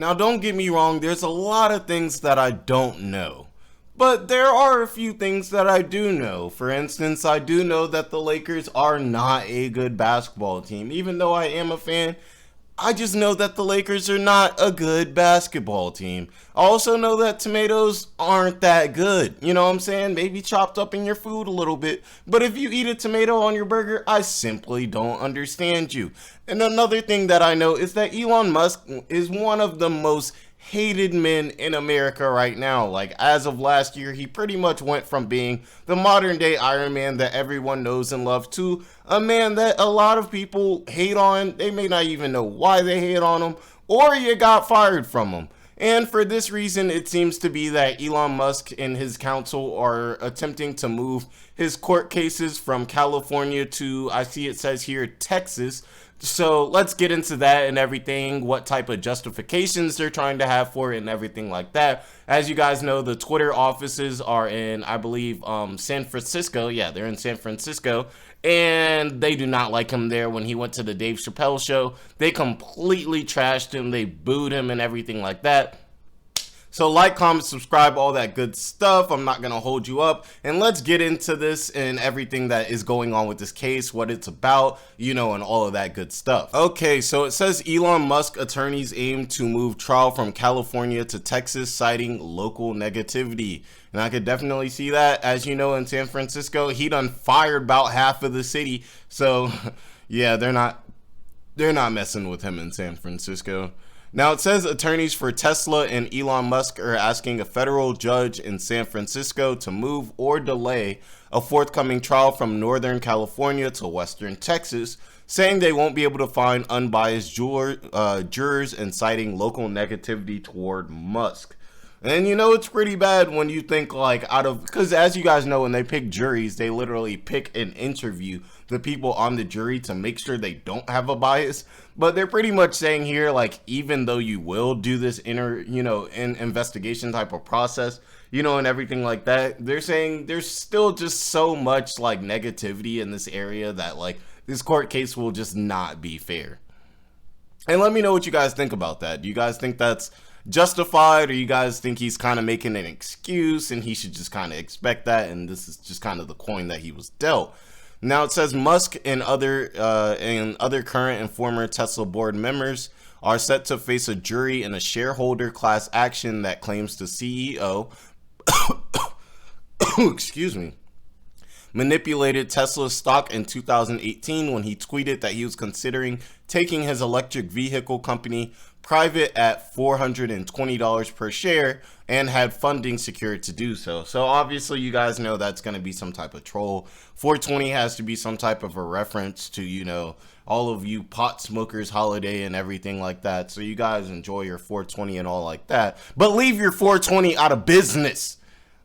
Now, don't get me wrong, there's a lot of things that I don't know. But there are a few things that I do know. For instance, I do know that the Lakers are not a good basketball team. Even though I am a fan, I just know that the Lakers are not a good basketball team. I also know that tomatoes aren't that good. You know what I'm saying? Maybe chopped up in your food a little bit. But if you eat a tomato on your burger, I simply don't understand you. And another thing that I know is that Elon Musk is one of the most hated men in America right now. Like, as of last year, he pretty much went from being the modern day Iron Man that everyone knows and loves to a man that a lot of people hate on. They may not even know why they hate on him, or you got fired from him. And for this reason, it seems to be that Elon Musk and his council are attempting to move his court cases from California to, I see it says here, Texas. So let's get into that and everything, what type of justifications they're trying to have for it and everything like that. As you guys know, the Twitter offices are in, I believe, San Francisco. Yeah, they're in San Francisco. And they do not like him there. When he went to the Dave Chappelle show, they completely trashed him. They booed him and everything like that. So like, comment, subscribe, all that good stuff. I'm not going to hold you up. And let's get into this and everything that is going on with this case, what it's about, you know, and all of that good stuff. Okay, so it says Elon Musk attorneys aim to move trial from California to Texas, citing local negativity. And I could definitely see that. As you know, in San Francisco, he done fired about half of the city. So yeah, they're not messing with him in San Francisco. Now, it says attorneys for Tesla and Elon Musk are asking a federal judge in San Francisco to move or delay a forthcoming trial from Northern California to Western Texas, saying they won't be able to find unbiased jurors and citing local negativity toward Musk. And you know, it's pretty bad when you think like because as you guys know, when they pick juries, they literally pick and interview the people on the jury to make sure they don't have a bias. But they're pretty much saying here, like, even though you will do this investigation type of process, you know, and everything like that, they're saying there's still just so much like negativity in this area that like this court case will just not be fair. And let me know what you guys think about that. Do you guys think that's justified, or you guys think he's kind of making an excuse and he should just kind of expect that and this is just kind of the coin that he was dealt? Now, it says Musk and other current and former Tesla board members are set to face a jury in a shareholder class action that claims the CEO excuse me, manipulated Tesla's stock in 2018 when he tweeted that he was considering taking his electric vehicle company private at $420 per share and had funding secured to do so. So obviously you guys know that's going to be some type of troll. 420 has to be some type of a reference to, you know, all of you pot smokers holiday and everything like that. So you guys enjoy your 420 and all like that, but leave your 420 out of business.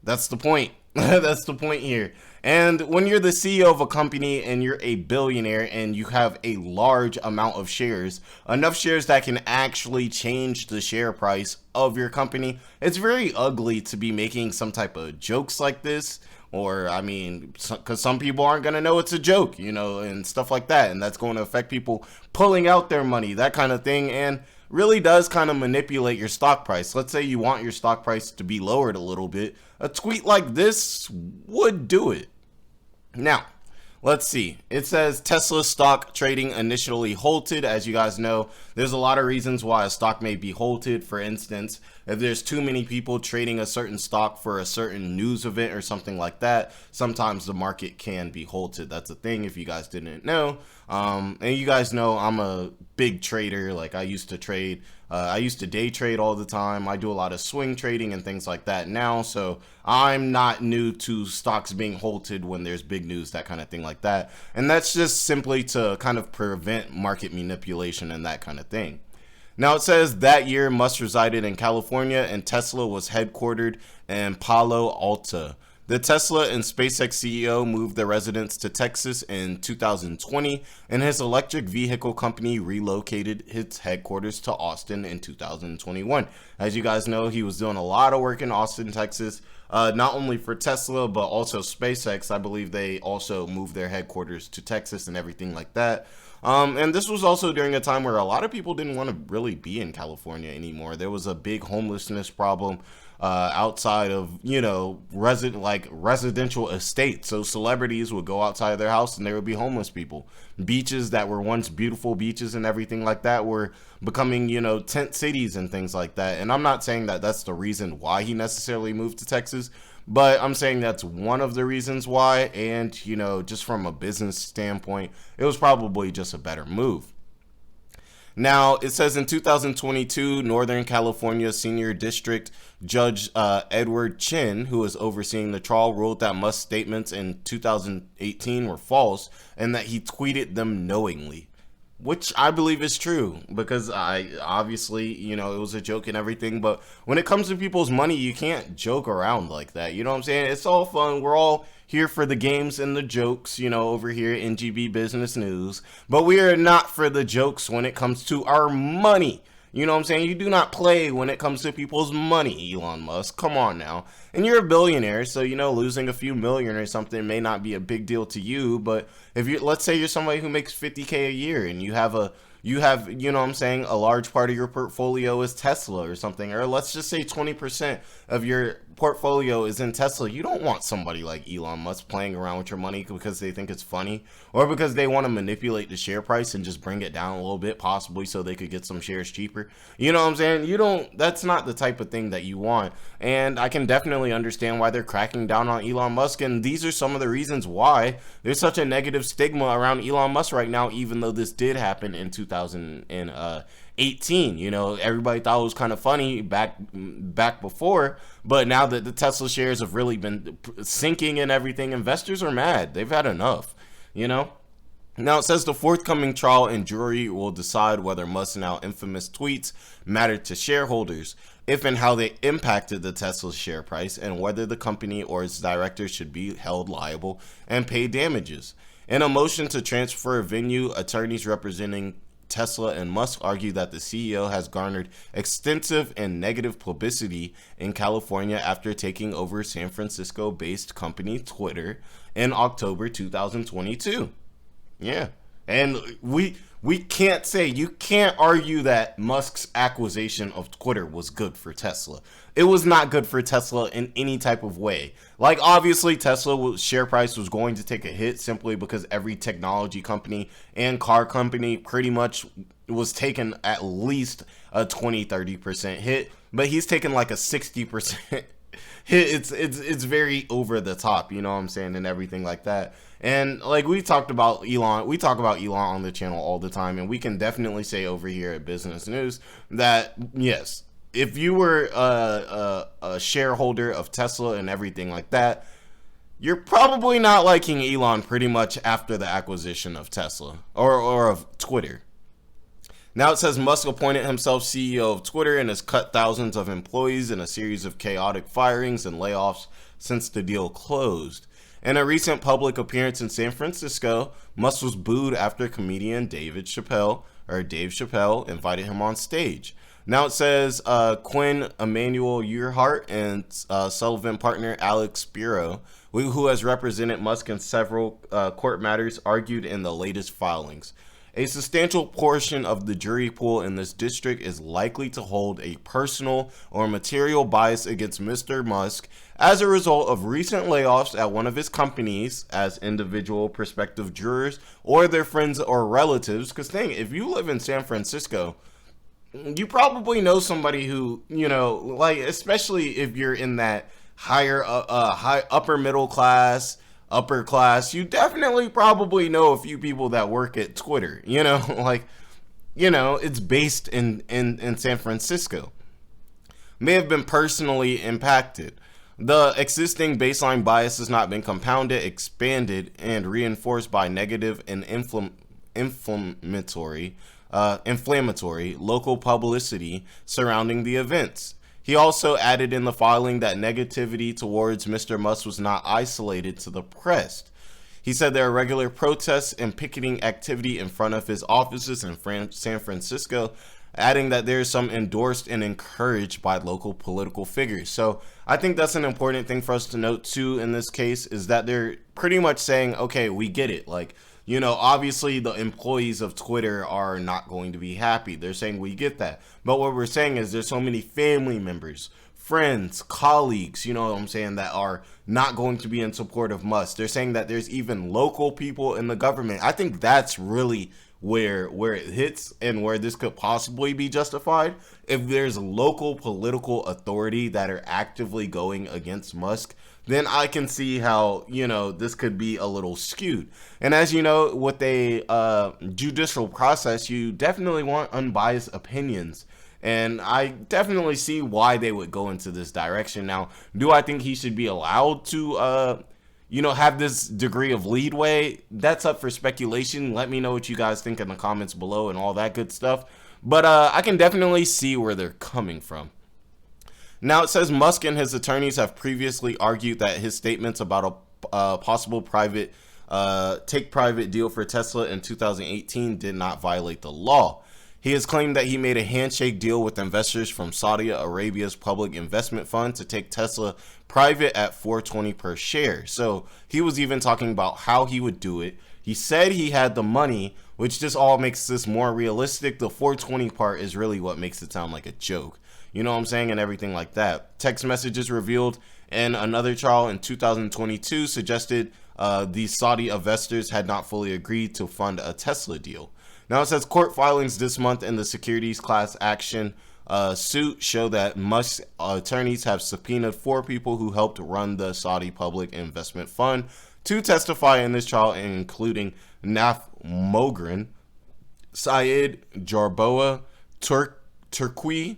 That's the point. That's the point here. And when you're the CEO of a company and you're a billionaire and you have a large amount of shares, enough shares that can actually change the share price of your company, it's very ugly to be making some type of jokes like this. Or, I mean, because some people aren't going to know it's a joke, you know, and stuff like that. And that's going to affect people pulling out their money, that kind of thing. And really does kind of manipulate your stock price. Let's say you want your stock price to be lowered a little bit. A tweet like this would do it. Now, let's see. It says Tesla stock trading initially halted. As you guys know, there's a lot of reasons why a stock may be halted. For instance, if there's too many people trading a certain stock for a certain news event or something like that, sometimes the market can be halted. That's a thing if you guys didn't know. And you guys know I'm a big trader. Like, I used to trade. I used to day trade all the time. I do a lot of swing trading and things like that now. So I'm not new to stocks being halted when there's big news, that kind of thing like that. And that's just simply to kind of prevent market manipulation and that kind of thing. Now, it says that year Musk resided in California and Tesla was headquartered in Palo Alto. The Tesla and SpaceX CEO moved their residence to Texas in 2020, and his electric vehicle company relocated its headquarters to Austin in 2021. As you guys know, he was doing a lot of work in Austin, Texas, not only for Tesla, but also SpaceX. I believe they also moved their headquarters to Texas and everything like that. And this was also during a time where a lot of people didn't want to really be in California anymore. There was a big homelessness problem outside of, residential estates. So celebrities would go outside of their house and there would be homeless people. Beaches that were once beautiful beaches and everything like that were becoming, tent cities and things like that. And I'm not saying that that's the reason why he necessarily moved to Texas, but I'm saying that's one of the reasons why. And, just from a business standpoint, it was probably just a better move. Now, it says in 2022, Northern California Senior District Judge Edward Chin, who was overseeing the trial, ruled that Musk's statements in 2018 were false and that he tweeted them knowingly. Which I believe is true, because obviously, it was a joke and everything, but when it comes to people's money, you can't joke around like that. You know what I'm saying? It's all fun. We're all here for the games and the jokes, over here at NGB Business News, but we are not for the jokes when it comes to our money. You know what I'm saying? You do not play when it comes to people's money, Elon Musk. Come on now. And you're a billionaire, so, losing a few million or something may not be a big deal to you. But if let's say you're somebody who makes $50K a year and you have, a large part of your portfolio is Tesla or something, or let's just say 20% of your portfolio is in Tesla. You don't want somebody like Elon Musk playing around with your money because they think it's funny or because they want to manipulate the share price and just bring it down a little bit, possibly so they could get some shares cheaper. You know what I'm saying? That's not the type of thing that you want. And I can definitely understand why they're cracking down on Elon Musk. And these are some of the reasons why there's such a negative stigma around Elon Musk right now, even though this did happen in 2018. Everybody thought it was kind of funny back before, but now that the Tesla shares have really been sinking and everything, investors are mad. They've had enough, Now it says the forthcoming trial and jury will decide whether Musk's now infamous tweets mattered to shareholders, if and how they impacted the Tesla share price, and whether the company or its directors should be held liable and pay damages. In a motion to transfer venue, attorneys representing Tesla and Musk argue that the CEO has garnered extensive and negative publicity in California after taking over San Francisco-based company Twitter in October 2022. Yeah, and we can't say, you can't argue that Musk's acquisition of Twitter was good for Tesla. It was not good for Tesla in any type of way. Like, obviously, Tesla's share price was going to take a hit simply because every technology company and car company pretty much was taking at least a 20-30% hit, but he's taken like a 60% hit. It's very over the top, you know what I'm saying, and everything like that. And like we talk about Elon on the channel all the time, and we can definitely say over here at Business News that yes, if you were a shareholder of Tesla and everything like that, you're probably not liking Elon pretty much after the acquisition of Tesla or of Twitter. Now it says Musk appointed himself CEO of Twitter and has cut thousands of employees in a series of chaotic firings and layoffs since the deal closed. In a recent public appearance in San Francisco, Musk was booed after comedian Dave Chappelle invited him on stage. Now it says Quinn Emanuel Earhart and Sullivan partner Alex Spiro, who has represented Musk in several court matters, argued in the latest filings. A substantial portion of the jury pool in this district is likely to hold a personal or material bias against Mr. Musk as a result of recent layoffs at one of his companies as individual prospective jurors or their friends or relatives. Because if you live in San Francisco, you probably know somebody who, especially if you're in that higher, upper middle class, upper class, you definitely probably know a few people that work at Twitter, it's based in San Francisco, may have been personally impacted. The existing baseline bias has not been compounded, expanded, and reinforced by negative and inflammatory local publicity surrounding the events. He also added in the filing that negativity towards Mr. Musk was not isolated to the press. He said there are regular protests and picketing activity in front of his offices in San Francisco, adding that there is some endorsed and encouraged by local political figures. So I think that's an important thing for us to note too in this case, is that they're pretty much saying, okay, we get it. Like, You know, obviously the employees of Twitter are not going to be happy. They're saying we get that. But what we're saying is there's so many family members, friends, colleagues, you know what I'm saying, that are not going to be in support of Musk. They're saying that there's even local people in the government. I think that's really where it hits and where this could possibly be justified. If there's local political authority that are actively going against Musk, then I can see how, you know, this could be a little skewed. And as you know, with a judicial process, you definitely want unbiased opinions. And I definitely see why they would go into this direction. Now, do I think he should be allowed to, you know, have this degree of leadway? That's up for speculation. Let me know what you guys think in the comments below and all that good stuff. But I can definitely see where they're coming from. Now, it says Musk and his attorneys have previously argued that his statements about a possible private deal for Tesla in 2018 did not violate the law. He has claimed that he made a handshake deal with investors from Saudi Arabia's public investment fund to take Tesla private at $4.20 per share. So he was even talking about how he would do it. He said he had the money, which just all makes this more realistic. The $4.20 part is really what makes it sound like a joke. You know what I'm saying? And everything like that. Text messages revealed in another trial in 2022 suggested these Saudi investors had not fully agreed to fund a Tesla deal. Now it says court filings this month in the securities class action suit show that Musk's attorneys have subpoenaed 4 people who helped run the Saudi public investment fund to testify in this trial, including Naf Mogren, Syed Jarboa, Turqui,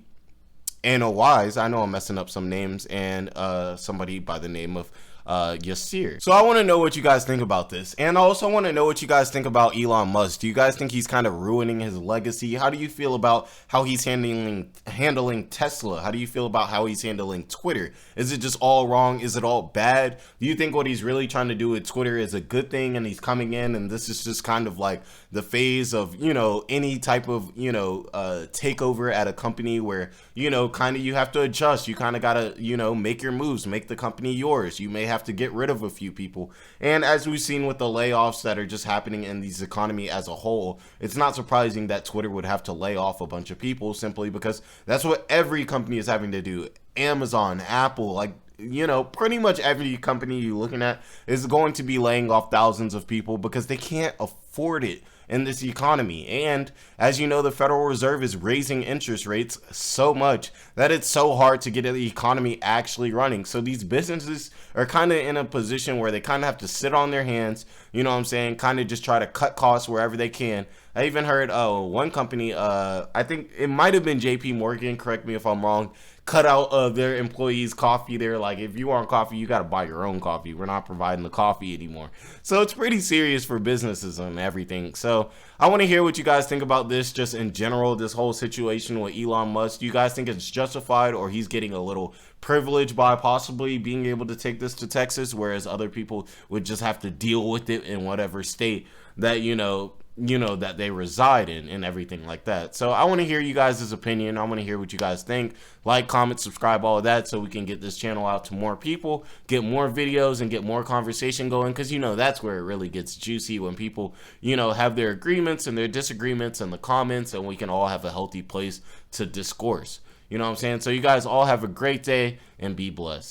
Anna Wise, I know I'm messing up some names, and somebody by the name of Yasir. So I want to know what you guys think about this, and I also want to know what you guys think about Elon Musk. Do you guys think he's kind of ruining his legacy? How do you feel about how he's handling Tesla? How do you feel about how he's handling Twitter? Is it just all wrong? Is it all bad? Do you think what he's really trying to do with Twitter is a good thing, and he's coming in and this is just kind of like the phase of, you know, any type of, you know, takeover at a company where, you know, kind of you have to adjust. You kind of got to, you know, make your moves, make the company yours. You may have to get rid of a few people. And as we've seen with the layoffs that are just happening in this economy as a whole, it's not surprising that Twitter would have to lay off a bunch of people simply because that's what every company is having to do. Amazon, Apple, like, you know, pretty much every company you're looking at is going to be laying off thousands of people because they can't afford it in this economy. And as you know, the Federal Reserve is raising interest rates so much that it's so hard to get the economy actually running. So these businesses are kind of in a position where they kind of have to sit on their hands, you know what I'm saying, kind of just try to cut costs wherever they can. I even heard one company, I think it might have been JP Morgan, correct me if I'm wrong, cut out their employees' coffee. They're like, if you want coffee, you got to buy your own coffee. We're not providing the coffee anymore. So it's pretty serious for businesses and everything. So I want to hear what you guys think about this, just in general, this whole situation with Elon Musk. Do you guys think it's justified, or he's getting a little privileged by possibly being able to take this to Texas, whereas other people would just have to deal with it in whatever state that, you know, that they reside in and everything like that. So I want to hear you guys' opinion. I want to hear what you guys think. Like, comment, subscribe, all of that, so we can get this channel out to more people, get more videos, and get more conversation going, because, you know, that's where it really gets juicy, when people, you know, have their agreements and their disagreements in the comments, and we can all have a healthy place to discourse. You know what I'm saying? So you guys all have a great day and be blessed.